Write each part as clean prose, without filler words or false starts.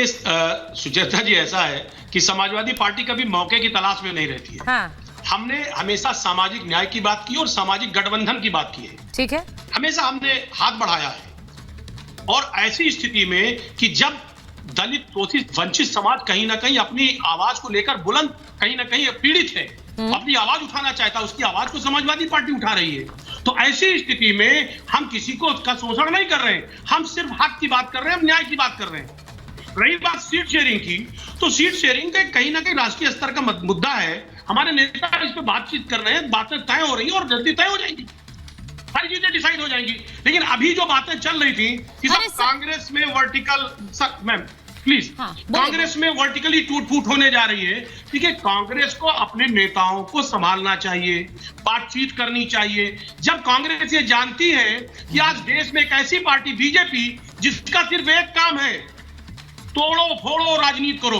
सुचेता जी, ऐसा है कि समाजवादी पार्टी कभी मौके की तलाश में नहीं रहती है। हाँ। हमने हमेशा सामाजिक न्याय की बात की और सामाजिक गठबंधन की बात की है। ठीक है। हमेशा हमने हाथ बढ़ाया है। और ऐसी स्थिति में कि जब दलित, शोषित, वंचित समाज कहीं ना कहीं अपनी आवाज को लेकर बुलंद, कहीं ना कहीं पीड़ित है, अपनी आवाज उठाना चाहता है, उसकी आवाज को समाजवादी पार्टी उठा रही है। तो ऐसी स्थिति में हम किसी को उसका शोषण नहीं कर रहे हैं, हम सिर्फ हक की बात कर रहे हैं, हम न्याय की बात कर रहे हैं। रही बात सीट शेयरिंग की, तो सीट शेयरिंग का कहीं ना कहीं राष्ट्रीय स्तर का मुद्दा है। हमारे नेता इस पर बातचीत कर रहे हैं, बातें तय हो रही है और जल्दी तय हो जाएंगी, सारी चीजें डिसाइड हो जाएंगी। लेकिन अभी जो बातें चल रही थी कि कांग्रेस में वर्टिकल, मैम प्लीज, कांग्रेस में वर्टिकली टूट फूट होने जा रही है। ठीक है, कांग्रेस को अपने नेताओं को संभालना चाहिए, बातचीत करनी चाहिए। जब कांग्रेस ये जानती है कि आज देश में एक ऐसी पार्टी बीजेपी जिसका सिर्फ एक काम है, तोड़ो फोड़ो राजनीति करो,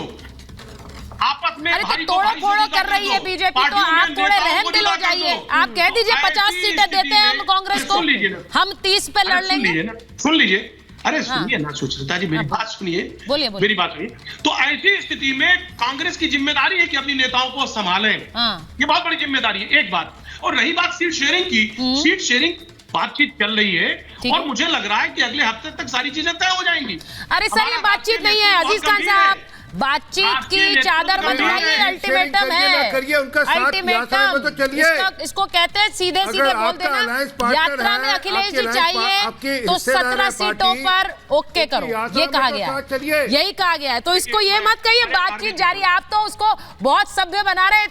आपस में अरे तो तोड़ो फोड़ो कर रही है बीजेपी, तो आप थोड़े रहम दिल हो जाइए। आप कह दीजिए 50 सीटें देते हैं हम कांग्रेस को, हम 30 पे लड़ लेंगे। सुन लीजिए, अरे सुनिए ना सुचेता जी, मेरी बात सुनिए, बोलिए मेरी बात सुनिए। तो ऐसी स्थिति में कांग्रेस की जिम्मेदारी है कि अपनी नेताओं को संभालें, ये बहुत बड़ी जिम्मेदारी है, एक बात। और रही बात सीट शेयरिंग की, सीट शेयरिंग बातचीत चल रही है और मुझे लग रहा है कि अगले हफ्ते तक सारी चीजें तय हो जाएंगी। अरे सर, ये बातचीत नहीं है अजीज खान साहब, बातचीत की चादर मत उड़ाइए, अल्टीमेटम है, अल्टीमेटम। इसको कहते हैं सीधे सीधे बोल देना, यात्रा में अखिलेश जी चाहिए तो 17 सीटों पर ओके करो, ये कहा गया है, यही कहा गया है। तो इसको ये मत कहिए बातचीत जारी है, आप तो उसको बहुत सभ्य बना रहे हैं,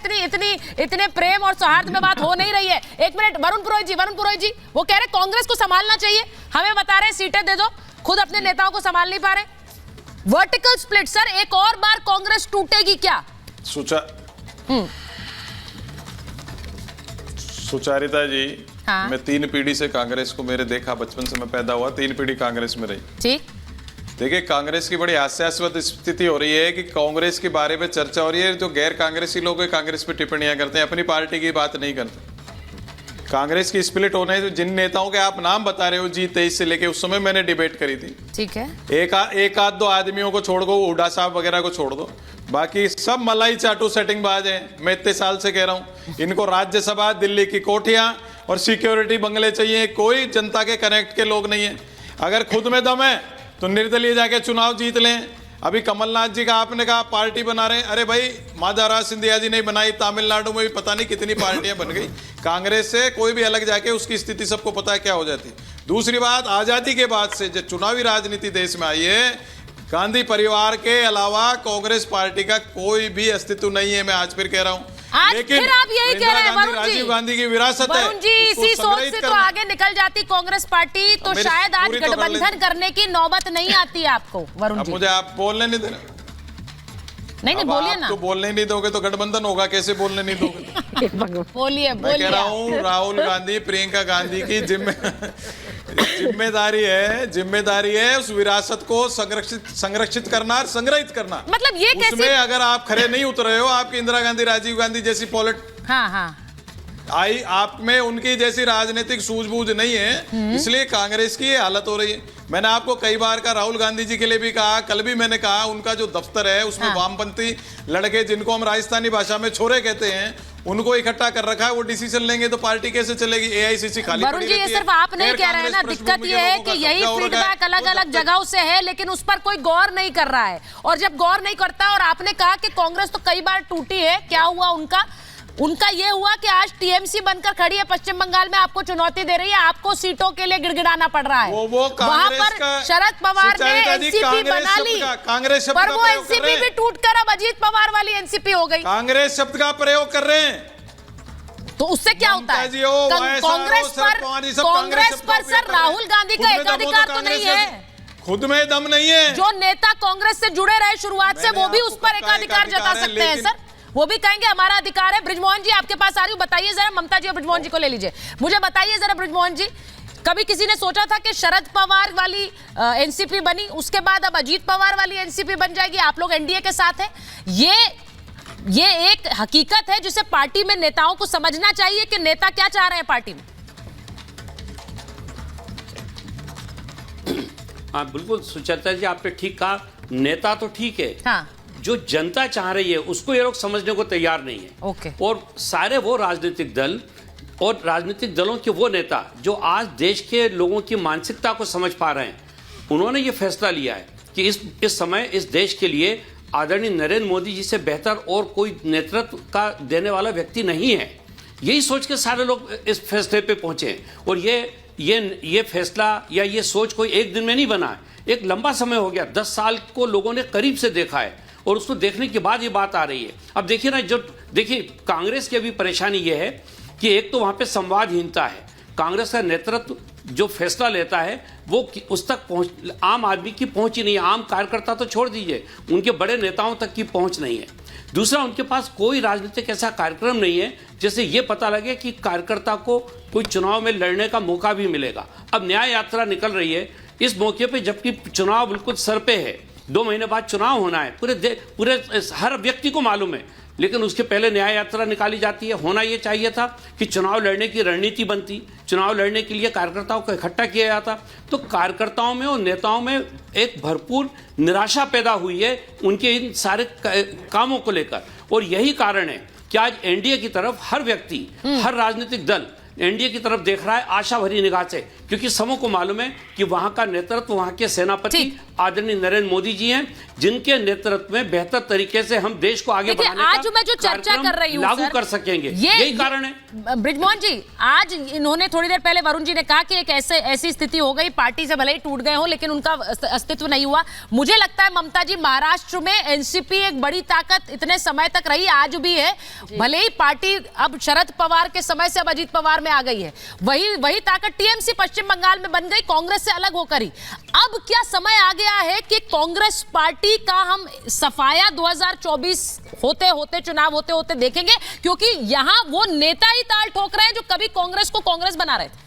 इतने प्रेम और सौहार्द में बात हो नहीं रही है। एक मिनट, वरुण पुरोहित जी वो कह रहे कांग्रेस को संभालना चाहिए, हमें बता रहे सीटें दे दो, खुद अपने नेताओं को संभाल नहीं पा रहे। वर्टिकल स्प्लिट सर, एक और बार कांग्रेस टूटेगी क्या? सुचारिता जी, हाँ? मैं 3 पीढ़ी से कांग्रेस को मेरे देखा, बचपन से मैं पैदा हुआ, 3 पीढ़ी कांग्रेस में रही। ठीक। देखिए, कांग्रेस की बड़ी हास्यास्पद स्थिति हो रही है कि कांग्रेस के बारे में चर्चा हो रही है, जो गैर कांग्रेसी लोग कांग्रेस पे टिप्पणियां करते हैं, अपनी पार्टी की बात नहीं करते। कांग्रेस की स्प्लिट होने, जिन नेताओं के आप नाम बता रहे हो G23 से लेके, उस समय मैंने डिबेट करी थी। ठीक है, एक आध 2 आदमियों को छोड़ दो, हुड्डा साहब वगैरह को छोड़ दो, बाकी सब मलाई चाटू सेटिंग बाज है। मैं इतने साल से कह रहा हूं, इनको राज्यसभा, दिल्ली की कोठियां और सिक्योरिटी बंगले चाहिए, कोई जनता के कनेक्ट के लोग नहीं है। अगर खुद में दम है तो निर्दलीय जाके चुनाव जीत लें। अभी कमलनाथ जी का आपने कहा पार्टी बना रहे हैं, अरे भाई माधवराज सिंधिया जी ने बनाई, तमिलनाडु में भी पता नहीं कितनी पार्टियां बन गई। कांग्रेस से कोई भी अलग जाके उसकी स्थिति सबको पता है क्या हो जाती। दूसरी बात, आजादी के बाद से जो चुनावी राजनीति देश में आई है, गांधी परिवार के अलावा कांग्रेस पार्टी का कोई भी अस्तित्व नहीं है। मैं आज फिर कह रहा हूं, लेकिन फिर आप यही कह रहे हैं वरुण जी, राजीव गांधी की विरासत है, वरुण जी इसी सोच से तो आगे निकल जाती कांग्रेस पार्टी, तो शायद आज गठबंधन करने की नौबत नहीं आती आपको वरुण जी। मुझे आप बोलने नहीं दे रहे। नहीं बोलिए ना, तो बोलने नहीं दोगे तो गठबंधन होगा कैसे? बोलने नहीं दोगे बोलिए। मैं कह रहा हूँ, राहुल गांधी, प्रियंका गांधी की जिम्मेदारी है उस विरासत को संरक्षित करना और संग्रहित करना। मतलब ये कैसे? उसमें अगर आप खरे नहीं उतरे हो, आपकी इंदिरा गांधी, राजीव गांधी जैसी आई, आप में उनकी जैसी राजनीतिक सूझबूझ नहीं है, इसलिए कांग्रेस की हालत हो रही है। मैंने आपको कई बार कहा, राहुल गांधी जी के लिए भी कहा, कल भी मैंने कहा, उनका जो दफ्तर है उसमें वामपंथी लड़के, जिनको हम राजस्थानी भाषा में छोरे कहते हैं, उनको इकट्ठा कर रखा है। वो डिसीजन लेंगे तो पार्टी कैसे चलेगी? AICC खाली वरुण जी, ये सिर्फ आप नहीं कह रहे हैं ना, दिक्कत ये है कि यही फीडबैक अलग अलग जगहों से है, लेकिन उस पर कोई गौर नहीं कर रहा है। और जब गौर नहीं करता, और आपने कहा कि कांग्रेस तो कई बार टूटी है, क्या हुआ उनका ये हुआ कि आज TMC बनकर खड़ी है पश्चिम बंगाल में, आपको चुनौती दे रही है, आपको सीटों के लिए गिड़गिड़ाना पड़ रहा है। वहां पर शरद पवार ने NCP बना ली, पर वो NCP भी टूटकर अब अजीत पवार वाली NCP हो गई। कांग्रेस शब्द का प्रयोग कर रहे हैं, तो उससे क्या होता है? कांग्रेस पर सर राहुल गांधी का एकाधिकार तो नहीं है, खुद में दम नहीं है। जो नेता कांग्रेस से जुड़े रहे शुरुआत से, वो भी उस पर एकाधिकार जता सकते हैं सर, वो भी कहेंगे हमारा अधिकार है। बृजमोहन जी आपके पास आ रही हूं, बताइए जरा, ममता जी और बृजमोहन जी को ले लीजिए, मुझे बताइए जरा बृजमोहन जी, कभी किसी ने सोचा था कि शरद पवार वाली NCP बनी, उसके बाद अब अजीत पवार वाली NCP बन जाएगी, आप लोग NDA के साथ है? ये एक हकीकत है जिसे पार्टी में नेताओं को समझना चाहिए कि नेता क्या चाह रहे हैं पार्टी में। हाँ बिल्कुल सुचेता जी, आपने ठीक कहा। नेता तो ठीक है, हाँ। जो जनता चाह रही है उसको ये लोग समझने को तैयार नहीं है। ओके। और सारे वो राजनीतिक दल और राजनीतिक दलों के वो नेता जो आज देश के लोगों की मानसिकता को समझ पा रहे हैं, उन्होंने ये फैसला लिया है कि इस समय इस देश के लिए आदरणीय नरेंद्र मोदी जी से बेहतर और कोई नेतृत्व का देने वाला व्यक्ति नहीं है। यही सोच के सारे लोग इस फैसले पे पहुंचे हैं। और ये फैसला या ये सोच कोई एक दिन में नहीं बना है, एक लंबा समय हो गया। 10 साल को लोगों ने करीब से देखा है और उसको देखने के बाद ये बात आ रही है। अब देखिए ना, देखिए कांग्रेस की अभी परेशानी ये है कि एक तो वहां पे संवादहीनता है। कांग्रेस का नेतृत्व जो फैसला लेता है वो उस तक पहुंच, आम आदमी की पहुंच ही नहीं है। आम कार्यकर्ता तो छोड़ दीजिए, उनके बड़े नेताओं तक की पहुंच नहीं है। दूसरा, उनके पास कोई राजनीतिक ऐसा कार्यक्रम नहीं है जिससे ये पता लगे कि कार्यकर्ता को कोई चुनाव में लड़ने का मौका भी मिलेगा। अब न्याय यात्रा निकल रही है इस मौके पे, जबकि चुनाव बिल्कुल सर पे है। 2 महीने बाद चुनाव होना है, पूरे हर व्यक्ति को मालूम है, लेकिन उसके पहले न्याय यात्रा निकाली जाती है। होना यह चाहिए था कि चुनाव लड़ने की रणनीति बनती, चुनाव लड़ने के लिए कार्यकर्ताओं को इकट्ठा किया जाता। तो कार्यकर्ताओं में और नेताओं में एक भरपूर निराशा पैदा हुई है उनके इन सारे कामों को लेकर। और यही कारण है कि आज एनडीए की तरफ हर व्यक्ति, हर राजनीतिक दल एनडीए की तरफ देख रहा है आशा भरी निगाह से, क्योंकि सबों को मालूम है कि वहां का नेतृत्व, वहां के सेनापति आदरणीय नरेंद्र मोदी जी हैं, जिनके नेतृत्व में बेहतर तरीके से हम देश को आगे बढ़ाने आज मैं जो चर्चा कर रही हूं लागू कर सकेंगे, यही कारण है। बृजमोहन जी, आज इन्होंने थोड़ी देर पहले वरुण जी ने कहा कि एक ऐसी स्थिति हो गई, पार्टी से भले ही टूट गए हो लेकिन उनका अस्तित्व नहीं हुआ। मुझे लगता है ममता जी, महाराष्ट्र में एनसीपी एक बड़ी ताकत इतने समय तक रही, आज भी है। भले ही पार्टी अब शरद पवार के समय से अब अजीत पवार आ गई है, वही ताकत टीएमसी पश्चिम बंगाल में बन गई, कांग्रेस से अलग होकर ही। अब क्या समय आ गया है कि कांग्रेस पार्टी का हम सफाया 2024 होते होते, चुनाव होते होते देखेंगे, क्योंकि यहां वो नेता ही ताल ठोक रहे हैं जो कभी कांग्रेस को कांग्रेस बना रहे थे।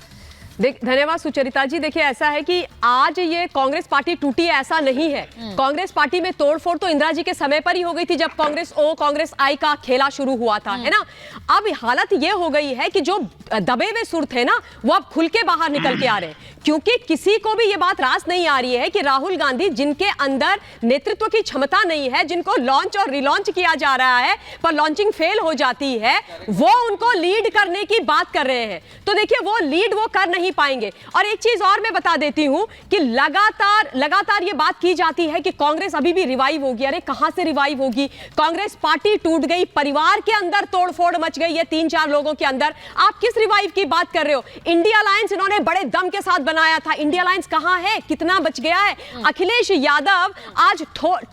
धन्यवाद सुचरिता जी। देखिए, ऐसा है कि आज ये कांग्रेस पार्टी टूटी है ऐसा नहीं है। कांग्रेस पार्टी में तोड़फोड़ तो इंदिरा जी के समय पर ही हो गई थी, जब कांग्रेस ओ कांग्रेस आई का खेला शुरू हुआ था, है ना। अब हालत ये हो गई है कि जो दबे हुए सुर थे ना, वो अब खुल के बाहर निकल के आ रहे हैं, क्योंकि किसी को भी ये बात रास नहीं आ रही है कि राहुल गांधी, जिनके अंदर नेतृत्व की क्षमता नहीं है, जिनको लॉन्च और रिलॉन्च किया जा रहा है पर लॉन्चिंग फेल हो जाती है, वो उनको लीड करने की बात कर रहे हैं। तो देखिए, वो लीड वो कर नहीं पाएंगे। और एक चीज और मैं बता देती हूं कि लगातार ये बात की जाती है कि कांग्रेस अभी भी रिवाइव होगी। अरे कहां से रिवाइव होगी? कांग्रेस पार्टी टूट गई, परिवार के अंदर तोड़फोड़ मच गई है 3-4 लोगों के अंदर। आप किस रिवाइव की बात कर रहे हो? इंडिया अलायंस इन्होंने बड़े दम के साथ बनाया था, इंडिया अलायंस कहां है? कितना बच गया है? अखिलेश यादव आज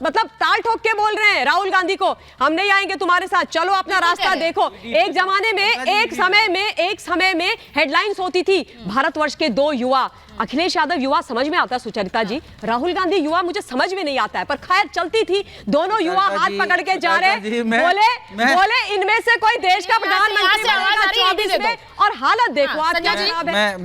मतलब ताल ठोक के बोल रहे हैं राहुल गांधी को, हम नहीं आएंगे तुम्हारे साथ, चलो अपना रास्ता देखो। एक जमाने में, एक समय में हेडलाइंस होती थी, भारतवर्ष के 2 युवा। अखिलेश यादव युवा समझ में आता है सुचरिता जी, राहुल गांधी युवा मुझे समझ में नहीं आता है, पर खैर चलती थी। दोनों युवा हाथ पकड़ के जा रहे, बोले इनमें से कोई देश का प्रधानमंत्री बनेगा 24 में, और हालत देखो आज क्या खराब है।